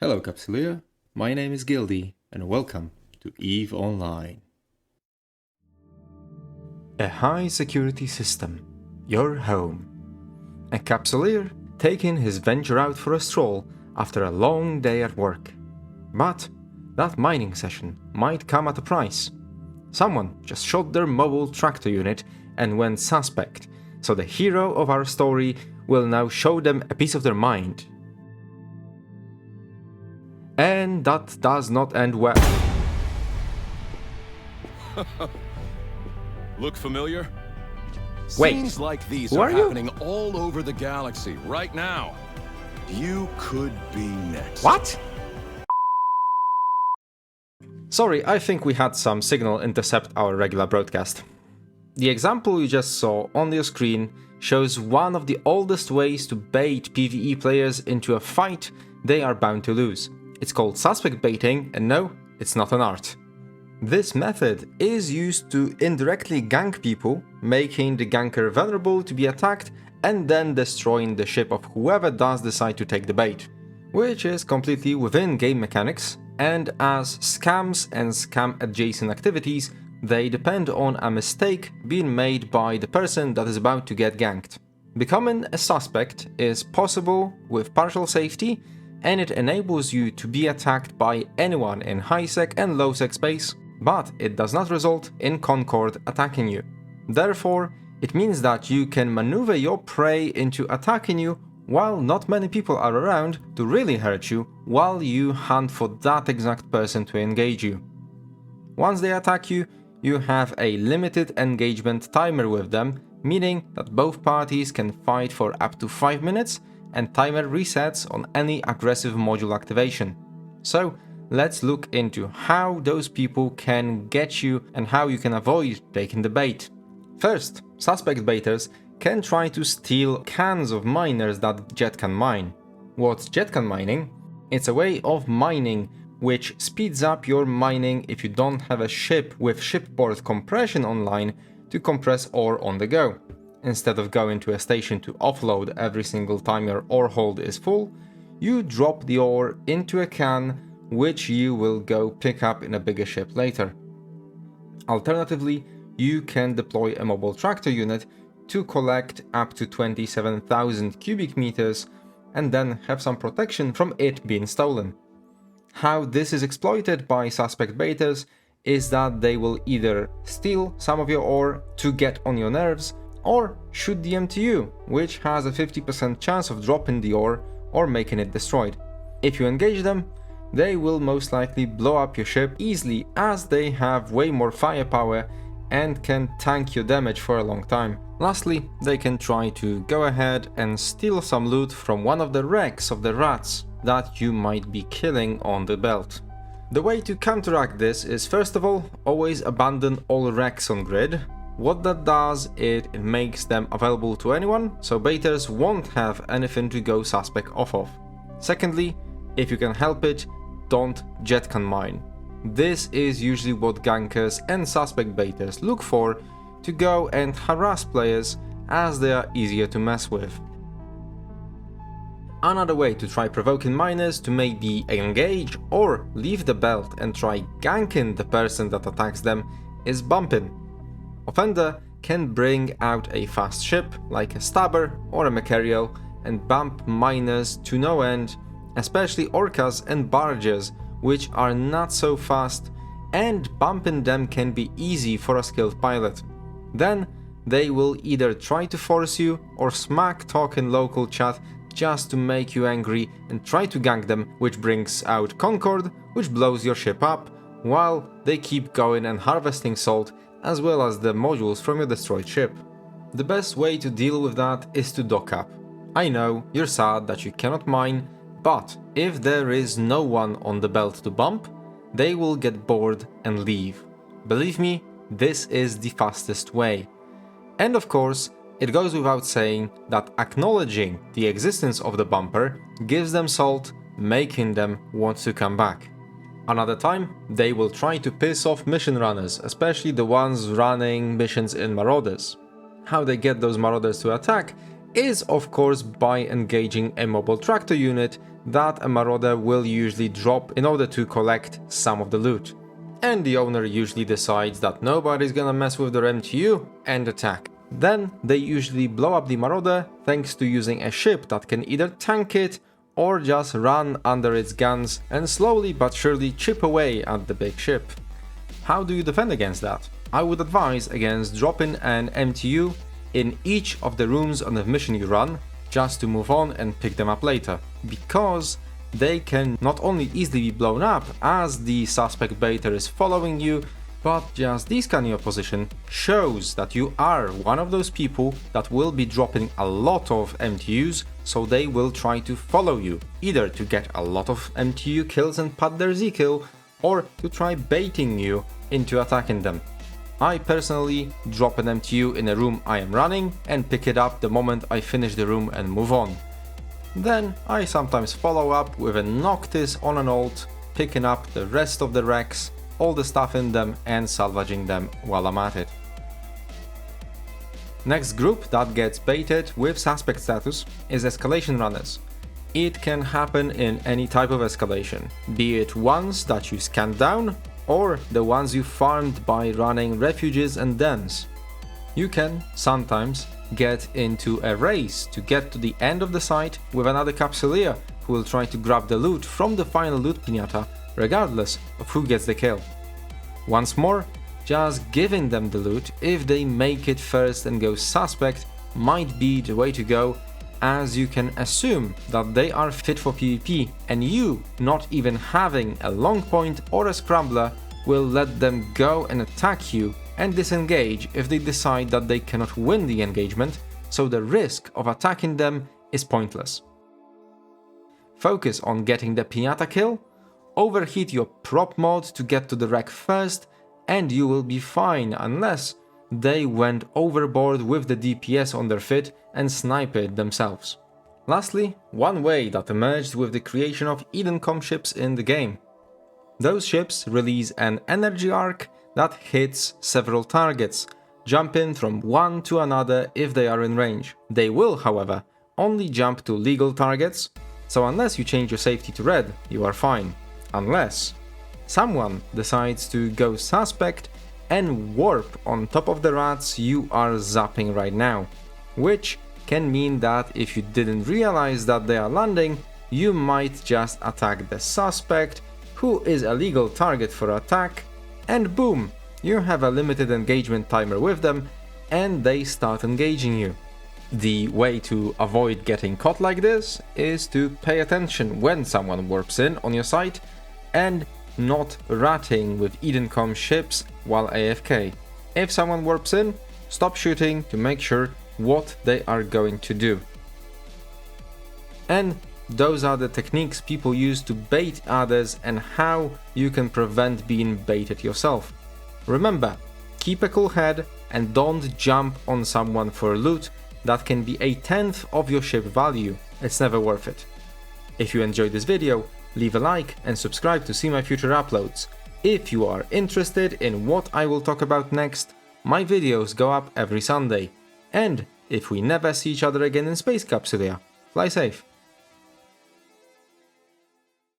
Hello Capsuleer, my name is Gildy and welcome to EVE Online. A high security system, your home. A Capsuleer taking his venture out for a stroll after a long day at work. But that mining session might come at a price. Someone just shot their mobile tractor unit and went suspect, so the hero of our story will now show them a piece of their mind. And that does not end well. Look familiar? Wait, Scenes like these who are are you? happening all over the galaxy right now. You could be next. What? Sorry, I think we had some signal intercept our regular broadcast. The example you just saw on your screen shows one of the oldest ways to bait PvE players into a fight they are bound to lose. It's called suspect baiting, and no, it's not an art. This method is used to indirectly gank people, making the ganker vulnerable to be attacked and then destroying the ship of whoever does decide to take the bait, which is completely within game mechanics, and as scams and scam-adjacent activities, they depend on a mistake being made by the person that is about to get ganked. Becoming a suspect is possible with partial safety, and it enables you to be attacked by anyone in high-sec and low-sec space, but it does not result in Concord attacking you. Therefore, it means that you can maneuver your prey into attacking you while not many people are around to really hurt you while you hunt for that exact person to engage you. Once they attack you, you have a limited engagement timer with them, meaning that both parties can fight for up to 5 minutes and timer resets on any aggressive module activation. So let's look into how those people can get you and how you can avoid taking the bait. First, suspect baiters can try to steal cans of miners that Jet can mine. What's Jet can mining? It's a way of mining which speeds up your mining if you don't have a ship with shipboard compression online to compress ore on the go. Instead of going to a station to offload every single time your ore hold is full, you drop the ore into a can which you will go pick up in a bigger ship later. Alternatively, you can deploy a mobile tractor unit to collect up to 27,000 cubic meters and then have some protection from it being stolen. How this is exploited by suspect baiters is that they will either steal some of your ore to get on your nerves or shoot the MTU, which has a 50% chance of dropping the ore or making it destroyed. If you engage them, they will most likely blow up your ship easily as they have way more firepower and can tank your damage for a long time. Lastly, they can try to go ahead and steal some loot from one of the wrecks of the rats that you might be killing on the belt. The way to counteract this is first of all, always abandon all wrecks on grid. What that does is it makes them available to anyone, so baiters won't have anything to go suspect off of. Secondly, if you can help it, don't jetcan mine. This is usually what gankers and suspect baiters look for to go and harass players as they are easier to mess with. Another way to try provoking miners to maybe engage or leave the belt and try ganking the person that attacks them is bumping. Offender can bring out a fast ship like a stabber or a Macariel and bump miners to no end, especially orcas and barges, which are not so fast, and bumping them can be easy for a skilled pilot. Then they will either try to force you or smack talk in local chat just to make you angry and try to gank them, which brings out Concord, which blows your ship up, while they keep going and harvesting salt as well as the modules from your destroyed ship. The best way to deal with that is to dock up. I know, you're sad that you cannot mine, but if there is no one on the belt to bump, they will get bored and leave. Believe me, this is the fastest way. And of course, it goes without saying that acknowledging the existence of the bumper gives them salt, making them want to come back. Another time, they will try to piss off mission runners, especially the ones running missions in Marauders. How they get those Marauders to attack is of course by engaging a mobile tractor unit that a marauder will usually drop in order to collect some of the loot. And the owner usually decides that nobody's gonna mess with their MTU and attack. Then they usually blow up the marauder thanks to using a ship that can either tank it or just run under its guns and slowly but surely chip away at the big ship. How do you defend against that? I would advise against dropping an MTU in each of the rooms on the mission you run, just to move on and pick them up later, because they can not only easily be blown up as the suspect baiter is following you, but just descanning your position shows that you are one of those people that will be dropping a lot of MTUs, so they will try to follow you, either to get a lot of MTU kills and pad their Z kill, or to try baiting you into attacking them. I personally drop an MTU in a room I am running and pick it up the moment I finish the room and move on. Then I sometimes follow up with a Noctis on an ult, picking up the rest of the wrecks, all the stuff in them and salvaging them while I'm at it. Next group that gets baited with suspect status is escalation runners. It can happen in any type of escalation, be it ones that you scanned down or the ones you farmed by running refuges and dens. You can sometimes get into a race to get to the end of the site with another capsuleer who will try to grab the loot from the final loot piñata regardless of who gets the kill. Once more, just giving them the loot if they make it first and go suspect might be the way to go, as you can assume that they are fit for PvP and you, not even having a long point or a scrambler, will let them go and attack you and disengage if they decide that they cannot win the engagement, so the risk of attacking them is pointless. Focus on getting the piñata kill, overheat your prop mod to get to the wreck first, and you will be fine unless they went overboard with the DPS on their fit and snipe it themselves. Lastly, one way that emerged with the creation of Eden.com ships in the game. Those ships release an energy arc that hits several targets, jumping from one to another if they are in range. They will, however, only jump to legal targets, so unless you change your safety to red, you are fine. Unless someone decides to go suspect and warp on top of the rats you are zapping right now, which can mean that if you didn't realize that they are landing, you might just attack the suspect, who is a legal target for attack, and boom, you have a limited engagement timer with them and they start engaging you. The way to avoid getting caught like this is to pay attention when someone warps in on your site and not ratting with Eden.com ships while AFK. If someone warps in, stop shooting to make sure what they are going to do. And those are the techniques people use to bait others and how you can prevent being baited yourself. Remember, keep a cool head and don't jump on someone for loot that can be 1/10 of your ship value. It's never worth it. If you enjoyed this video, leave a like and subscribe to see my future uploads. If you are interested in what I will talk about next, my videos go up every Sunday. And if we never see each other again in Space Capsulia, fly safe.